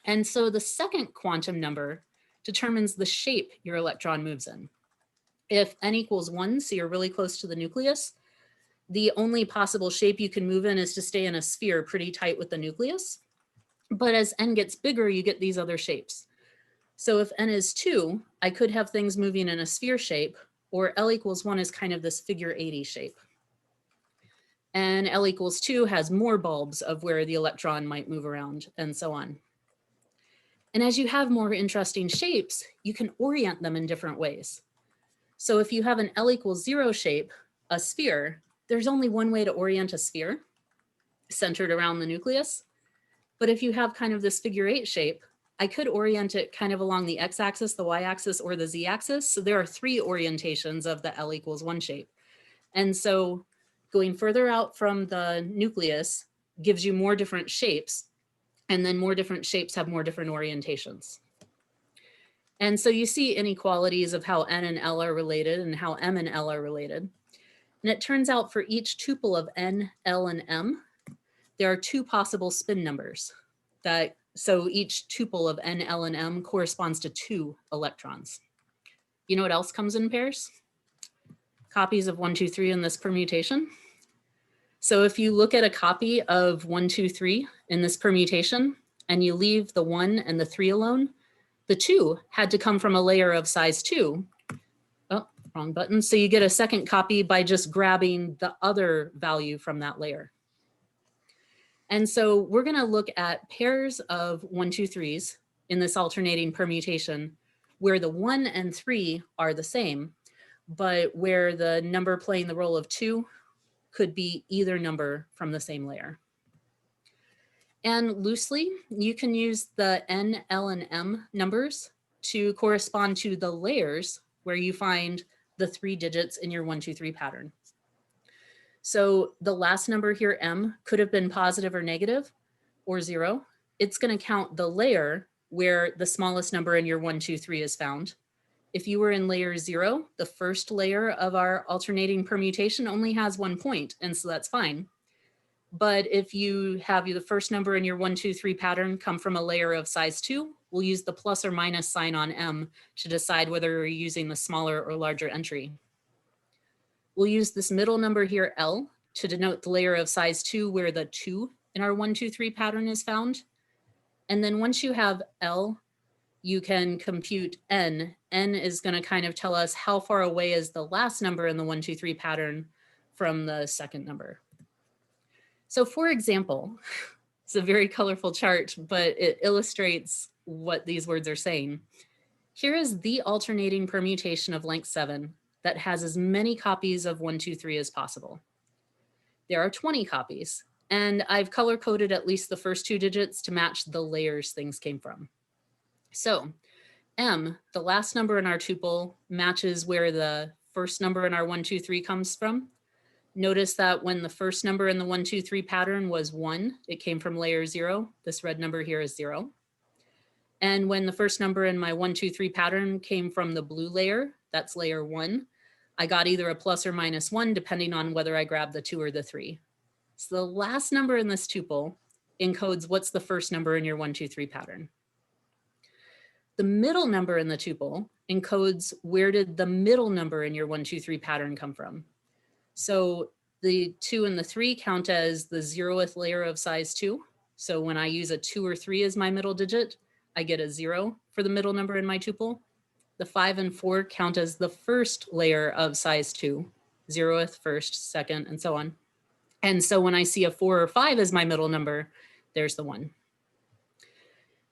And so the second quantum number determines the shape your electron moves in. If n equals 1, so you're really close to the nucleus, the only possible shape you can move in is to stay in a sphere pretty tight with the nucleus. But as n gets bigger, you get these other shapes. So if n is 2, I could have things moving in a sphere shape, or L equals 1 is kind of this figure 80 shape. And L equals 2 has more bulbs of where the electron might move around, and so on. And as you have more interesting shapes, you can orient them in different ways. So if you have an L equals 0 shape, a sphere, there's only one way to orient a sphere, centered around the nucleus. But if you have kind of this figure 8 shape, I could orient it kind of along the x-axis, the y-axis, or the z-axis. So there are 3 orientations of the L equals 1 shape. And so going further out from the nucleus gives you more different shapes, and then more different shapes have more different orientations. And so you see inequalities of how n and L are related and how m and L are related. And it turns out for each tuple of n, L, and m, there are 2 possible spin numbers. So each tuple of n, L, and m corresponds to 2 electrons. You know what else comes in pairs? Copies of 1, 2, 3 in this permutation. So if you look at a copy of 1, 2, 3 in this permutation, and you leave the 1 and the 3 alone, the 2 had to come from a layer of size 2. Oh, wrong button. So you get a second copy by just grabbing the other value from that layer. And so we're going to look at pairs of 1, 2, 3s in this alternating permutation where the 1 and 3 are the same, but where the number playing the role of 2 could be either number from the same layer. And loosely, you can use the n, L, and m numbers to correspond to the layers where you find the 3 digits in your 1, 2, 3 pattern. So the last number here, m, could have been positive or negative or 0. It's going to count the layer where the smallest number in your 1, 2, 3 is found. If you were in layer 0, the first layer of our alternating permutation only has 1 point, and so that's fine. But if you have the first number in your 1, 2, 3 pattern come from a layer of size 2, we'll use the plus or minus sign on m to decide whether you're using the smaller or larger entry. We'll use this middle number here, L, to denote the layer of size 2 where the 2 in our 1, 2, 3 pattern is found. And then once you have L, you can compute n. N is going to kind of tell us how far away is the last number in the 1, 2, 3 pattern from the second number. So for example, it's a very colorful chart, but it illustrates what these words are saying. Here is the alternating permutation of length 7 that has as many copies of 1, 2, 3 as possible. There are 20 copies, and I've color coded at least the first 2 digits to match the layers things came from. So m, the last number in our tuple, matches where the first number in our 1, 2, 3 comes from. Notice that when the first number in the 1, 2, 3 pattern was 1, it came from layer 0. This red number here is 0. And when the first number in my 1, 2, 3 pattern came from the blue layer, that's layer 1, I got either a plus or minus 1, depending on whether I grabbed the 2 or the 3. So the last number in this tuple encodes what's the first number in your 1, 2, 3 pattern. The middle number in the tuple encodes where did the middle number in your 1, 2, 3 pattern come from. So the 2 and the 3 count as the 0th layer of size 2. So when I use a 2 or 3 as my middle digit, I get a 0 for the middle number in my tuple. The 5 and 4 count as the first layer of size 2, 0th, first, second, and so on. And so when I see a 4 or 5 as my middle number, there's the 1.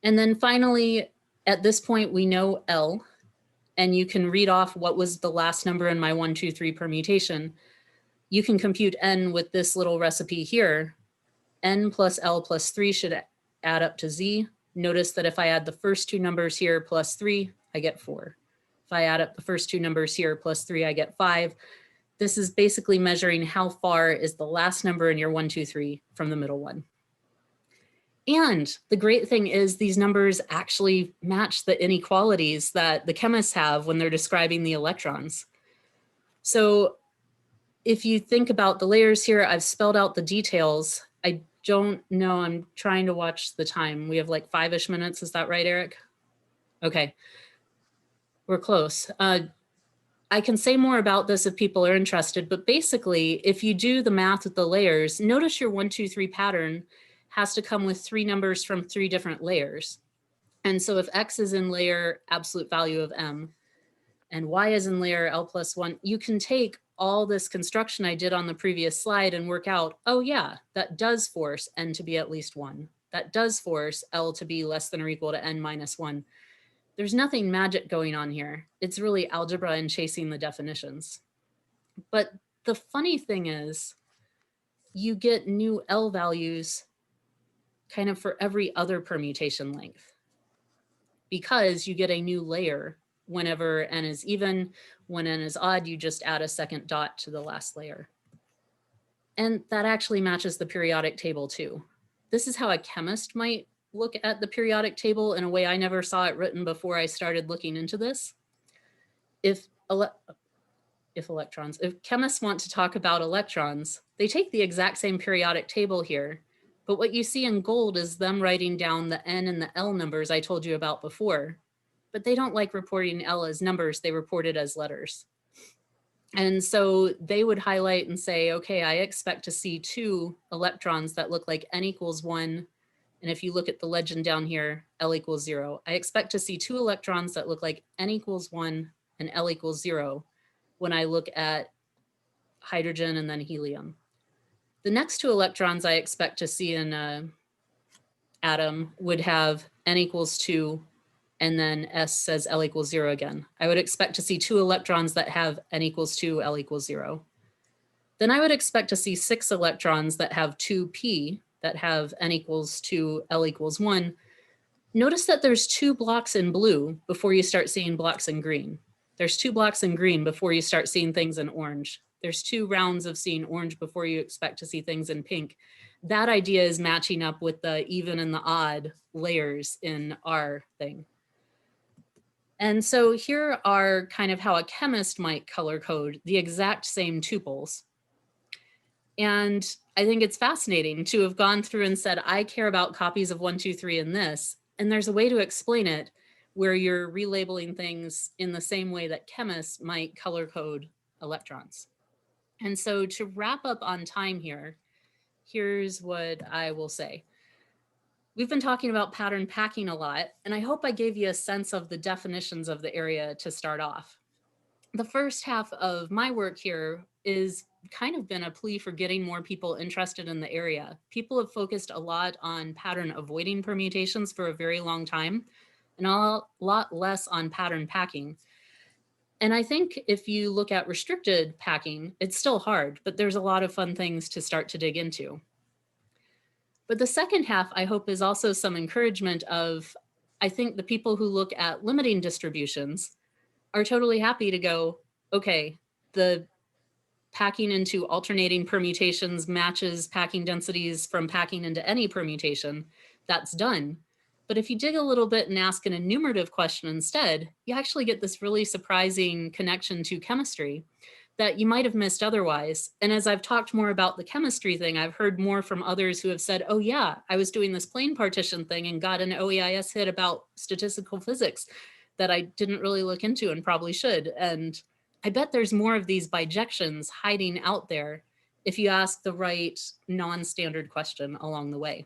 And then finally, at this point, we know L, and you can read off what was the last number in my 1, 2, 3 permutation. You can compute N with this little recipe here. N plus L plus 3 should add up to Z. Notice that if I add the first 2 numbers here plus 3, I get 4. If I add up the first 2 numbers here plus 3, I get 5. This is basically measuring how far is the last number in your 1, 2, 3 from the middle one. And the great thing is these numbers actually match the inequalities that the chemists have when they're describing the electrons. So if you think about the layers here, I've spelled out the details. I don't know, I'm trying to watch the time. We have like 5-ish minutes, is that right, Eric? Okay, we're close. I can say more about this if people are interested, but basically, if you do the math with the layers, notice your 1, 2, 3 pattern has to come with 3 numbers from 3 different layers. And so if X is in layer absolute value of M and Y is in layer L plus 1, you can take all this construction I did on the previous slide and work out, oh yeah, that does force N to be at least 1. That does force L to be less than or equal to N minus 1. There's nothing magic going on here. It's really algebra and chasing the definitions. But the funny thing is, you get new L values kind of for every other permutation length, because you get a new layer whenever N is even. When N is odd, you just add a second dot to the last layer. And that actually matches the periodic table too. This is how a chemist might look at the periodic table in a way I never saw it written before I started looking into this. If chemists want to talk about electrons, they take the exact same periodic table here, but what you see in gold is them writing down the N and the L numbers I told you about before, but they don't like reporting L as numbers, they report it as letters. And so they would highlight and say, okay, I expect to see 2 electrons that look like N equals 1. And if you look at the legend down here, L equals 0. I expect to see 2 electrons that look like N equals 1 and L equals 0 when I look at hydrogen and then helium. The next 2 electrons I expect to see in an atom would have N equals 2 and then S says L equals 0 again. I would expect to see 2 electrons that have N equals 2, L equals 0. Then I would expect to see 6 electrons that have 2p, that have N equals 2, L equals 1. Notice that there's 2 blocks in blue before you start seeing blocks in green. There's 2 blocks in green before you start seeing things in orange. There's 2 rounds of seeing orange before you expect to see things in pink. That idea is matching up with the even and the odd layers in our thing. And so here are kind of how a chemist might color code the exact same tuples. And I think it's fascinating to have gone through and said, I care about copies of 1, 2, 3 in this. And there's a way to explain it where you're relabeling things in the same way that chemists might color code electrons. And so to wrap up on time here, here's what I will say. We've been talking about pattern packing a lot, and I hope I gave you a sense of the definitions of the area to start off. The first half of my work here is kind of been a plea for getting more people interested in the area. People have focused a lot on pattern avoiding permutations for a very long time, and a lot less on pattern packing. And I think if you look at restricted packing, it's still hard, but there's a lot of fun things to start to dig into. But the second half, I hope, is also some encouragement of, I think the people who look at limiting distributions are totally happy to go, okay, the packing into alternating permutations matches packing densities from packing into any permutation. That's done. But if you dig a little bit and ask an enumerative question instead, you actually get this really surprising connection to chemistry that you might have missed otherwise. And as I've talked more about the chemistry thing, I've heard more from others who have said, oh yeah, I was doing this plane partition thing and got an OEIS hit about statistical physics that I didn't really look into and probably should. And I bet there's more of these bijections hiding out there if you ask the right non-standard question along the way.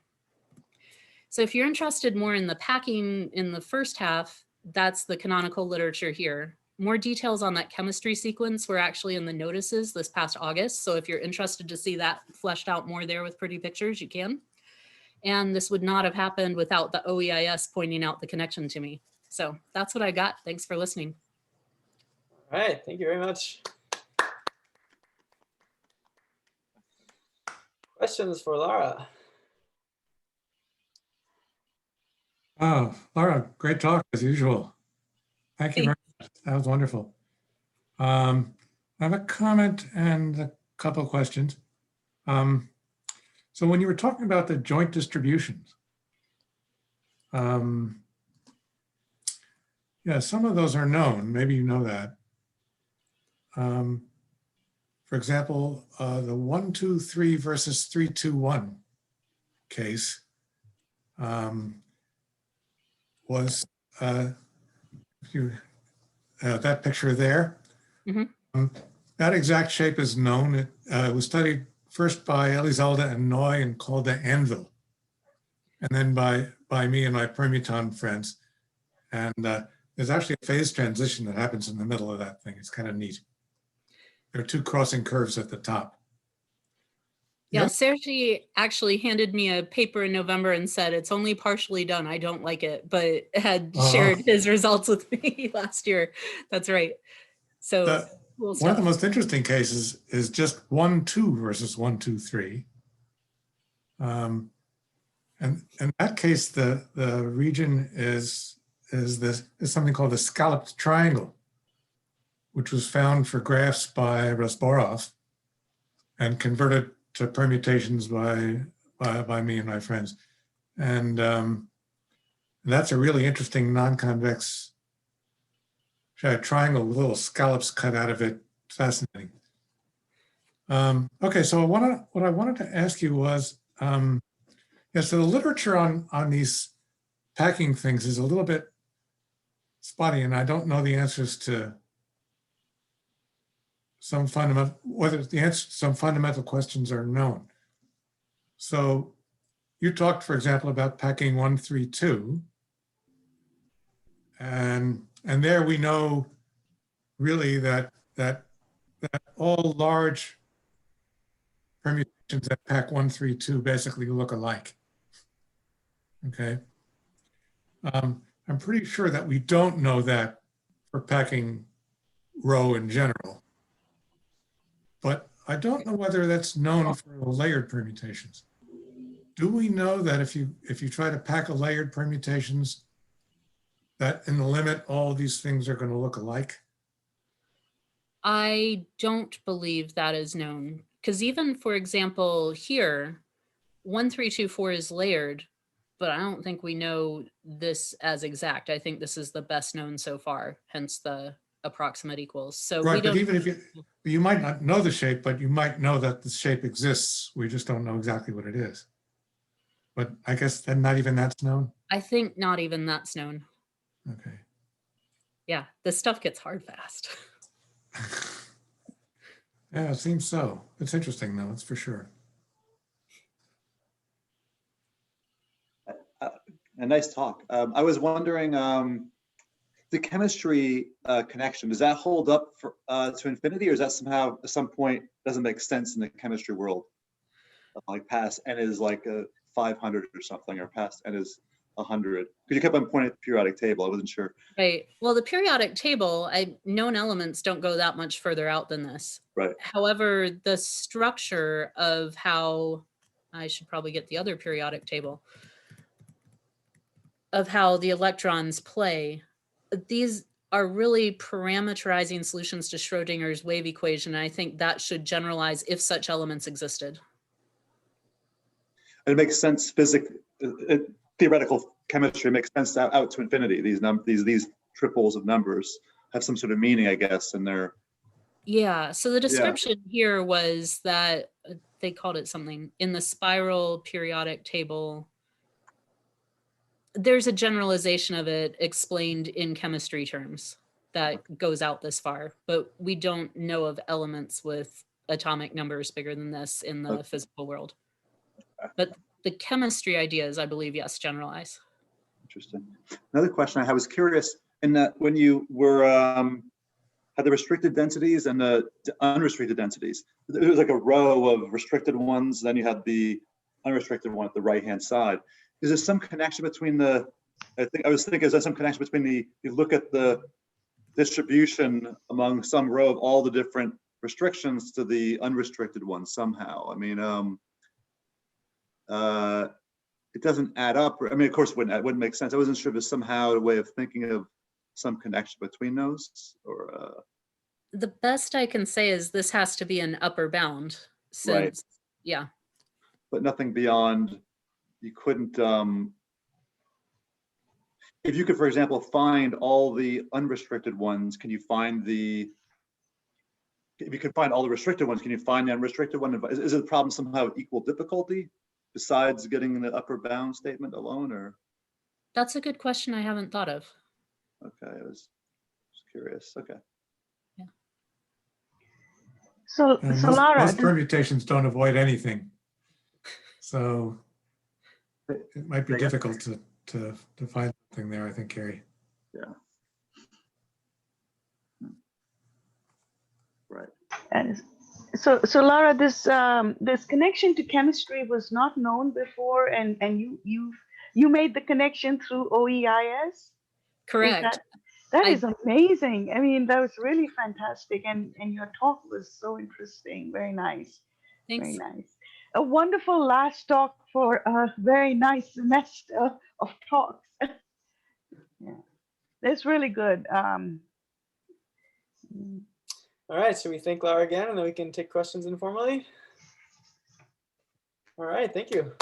So if you're interested more in the packing in the first half, that's the canonical literature here. More details on that chemistry sequence were actually in the notices this past August. So if you're interested to see that fleshed out more there with pretty pictures, you can. And this would not have happened without the OEIS pointing out the connection to me. So that's what I got. Thanks for listening. All right, thank you very much. Questions for Lara? Oh, Lara, great talk as usual. Thank you very much. That was wonderful. I have a comment and a couple of questions. So when you were talking about the joint distributions, yeah, some of those are known. Maybe you know that. For example, the 1, 2, 3 versus 3, 2, 1 case was that picture there. Mm-hmm. That exact shape is known. It was studied first by Elizalde and Noy and called the anvil, and then by me and my Permuton friends. And there's actually a phase transition that happens in the middle of that thing. It's kind of neat. There are two crossing curves at the top. Yeah, Sergi actually handed me a paper in November and said, it's only partially done. I don't like it, but had shared his results with me last year. That's right. So one of the most interesting cases is just 1, 2 versus 1, 2, 3. And in that case, the region is something called the scalloped triangle, which was found for graphs by Rasborov and converted to permutations by me and my friends. And that's a really interesting non-convex triangle with little scallops cut out of it. Fascinating. Okay, so what I wanted to ask you was, yeah, so the literature on these packing things is a little bit spotty, and I don't know the answers to some fundamental, whether the answer to some fundamental questions are known. So you talked, for example, about packing 1, 3, 2. And there we know really that all large permutations that pack 1, 3, 2 basically look alike. Okay. I'm pretty sure that we don't know that for packing rho in general, but I don't know whether that's known for layered permutations. Do we know that if you try to pack a layered permutations, that in the limit, all of these things are going to look alike? I don't believe that is known, because even, for example, here, 1, 3, 2, 4 is layered, but I don't think we know this as exact. I think this is the best known so far, hence the approximate equals. So right, we don't, but even if you might not know the shape, but you might know that the shape exists. We just don't know exactly what it is. But I guess then not even that's known? I think not even that's known. Okay. Yeah, this stuff gets hard fast. Yeah, it seems so. It's interesting though, that's for sure. A nice talk. I was wondering, the chemistry connection, does that hold up for, to infinity, or is that somehow at some point doesn't make sense in the chemistry world? Like past n is like 500 or something, or past n is 100. Because you kept on pointing at the periodic table, I wasn't sure. Right. Well, the periodic table, known elements don't go that much further out than this. Right. However, the structure of how, I should probably get the other periodic table, of how the electrons play, these are really parameterizing solutions to Schrodinger's wave equation. And I think that should generalize if such elements existed. And it makes sense theoretical chemistry makes sense out to infinity. These triples of numbers have some sort of meaning, I guess, and they're. Yeah, so the description here was that they called it something in the spiral periodic table. There's a generalization of it explained in chemistry terms that goes out this far, but we don't know of elements with atomic numbers bigger than this in the physical world. But the chemistry ideas, I believe, yes, generalize. Interesting. Another question I was curious in that when you were had the restricted densities and the unrestricted densities, there was like a row of restricted ones, then you had the unrestricted one at the right-hand side. Is there some connection between the, I was thinking, is there some connection between you look at the distribution among some row of all the different restrictions to the unrestricted ones somehow? I mean, it doesn't add up. I mean, of course, it wouldn't make sense. I wasn't sure if there's somehow a way of thinking of some connection between those, or the best I can say is this has to be an upper bound, since, right. Yeah. But nothing beyond, you couldn't, if you could, for example, find all the unrestricted ones, can you find if you could find all the restricted ones, can you find the unrestricted one? Is it a problem somehow equal difficulty besides getting the upper bound statement alone, or? That's a good question I haven't thought of. Okay, I was just curious. Okay. Yeah. So Lara, most permutations don't avoid anything, so it might be difficult to find something there, I think, Carrie. Yeah. Right. So Lara, this connection to chemistry was not known before, and you made the connection through OEIS. Correct. That is amazing. I mean, that was really fantastic, and your talk was so interesting. Very nice. Thanks. Very nice. A wonderful last talk for a very nice semester of talks. Yeah, that's really good. All right, should we thank Lara again, and then we can take questions informally? All right, thank you.